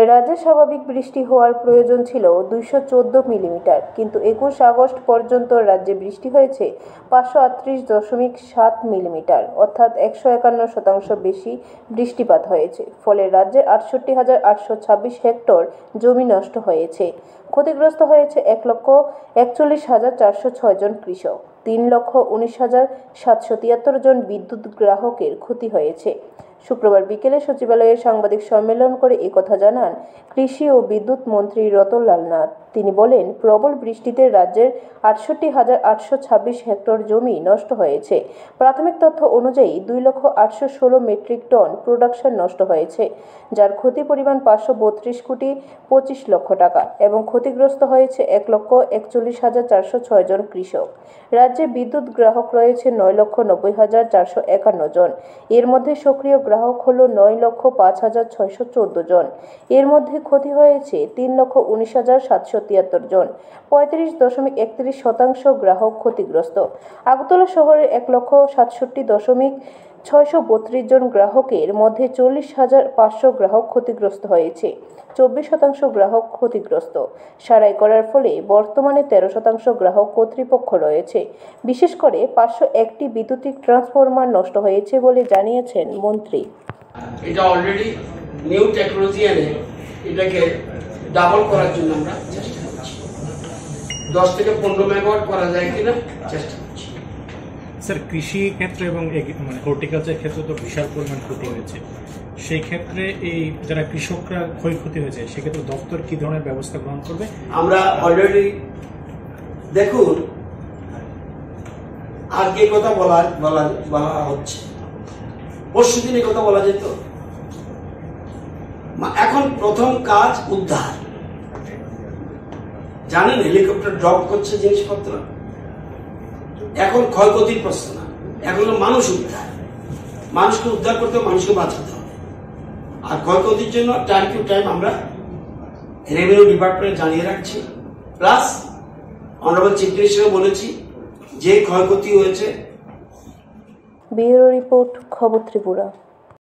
রাজ্যে স্বাভাবিক বৃষ্টি হওয়ার প্রয়োজন ছিল 214 মিলিমিটার, কিন্তু 21 আগস্ট পর্যন্ত রাজ্যে বৃষ্টি হয়েছে 538.7 মিলিমিটার, অর্থাৎ 151% বেশি বৃষ্টিপাত হয়েছে। ফলে রাজ্যের 68,826 হেক্টর জমি নষ্ট হয়েছে। ক্ষতিগ্রস্ত হয়েছে 1,41,406 জন কৃষক। 3,19,773 জন বিদ্যুৎ গ্রাহকের ক্ষতি হয়েছে। শুক্রবার বিকেলে সচিবালয়ে সাংবাদিক সম্মেলন করে একথা জানান কৃষি ও বিদ্যুৎ মন্ত্রী রতনলাল নাথ। তিনি বলেন, প্রবল বৃষ্টিতে রাজ্যের 68,826 হেক্টর জমি নষ্ট হয়েছে। প্রাথমিক তথ্য অনুযায়ী 2,816 মেট্রিক টন প্রোডাকশন নষ্ট হয়েছে, যার ক্ষতি পরিমাণ 532 কোটি 25 লক্ষ টাকা, এবং ক্ষতিগ্রস্ত হয়েছে 1,41,406 জন কৃষক। রাজ্যে বিদ্যুৎ গ্রাহক রয়েছে 9,90,451 জন। এর মধ্যে সক্রিয় গ্রাহক হল 9,05,614 জন। এর মধ্যে ক্ষতি হয়েছে 3,19,773 জন। 35.31% গ্রাহক ক্ষতিগ্রস্ত। আগরতলা শহরের 1,67,632 জন গ্রাহকের মধ্যে 40,500 গ্রাহক ক্ষতিগ্রস্ত হয়েছে। 24% গ্রাহক ক্ষতিগ্রস্ত। সারাই করার ফলে বর্তমানে 13% গ্রাহক কর্তৃপক্ষ রয়েছে। বিশেষ করে 501টি বৈদ্যুতিক ট্রান্সফরমার নষ্ট হয়েছে বলে জানিয়েছেন মন্ত্রী। এটা অলরেডি নিউ টেকনোলজি এনে এটাকে ডাবল করার জন্য আমরা চেষ্টা করছি। 10 থেকে 15 মেগাওয়াট করা যায় কিনা চেষ্টা করছি। স্যার, কৃষি ক্ষেত্রে এবং হর্টিকালচার ক্ষেত্রে তো বিশাল পরিমাণ ক্ষতি হয়েছে। সেই ক্ষেত্রে এই যারা কৃষকরা ক্ষয়ক্ষতি হয়েছে সেক্ষেত্রে দপ্তর কি ধরনের ব্যবস্থা গ্রহণ করবে? আমরা অলরেডি দেখুন, আজকে কথা বলা হচ্ছে, পরশু দিনে কথা বলা যেত। এখন প্রথম কাজ উদ্ধার। জানেন, হেলিকপ্টার ড্রপ করছে জিনিসপত্র। এখন ক্ষয়ক্ষতির প্রশ্ন না, এখন মানুষ উদ্ধার। মানুষকে উদ্ধার করতে মানুষকে বাঁচাতে হবে। আর ক্ষয়ক্ষতির জন্য টাইম টু টাইম আমরা রেভিনিউ ডিপার্টমেন্টে জানিয়ে রাখছি। প্লাস অনারেবল চিফ মিনিস্টার বলেছি যে ক্ষয়ক্ষতি হয়েছে। ব্যুরো রিপোর্ট, খবর ত্রিপুরা।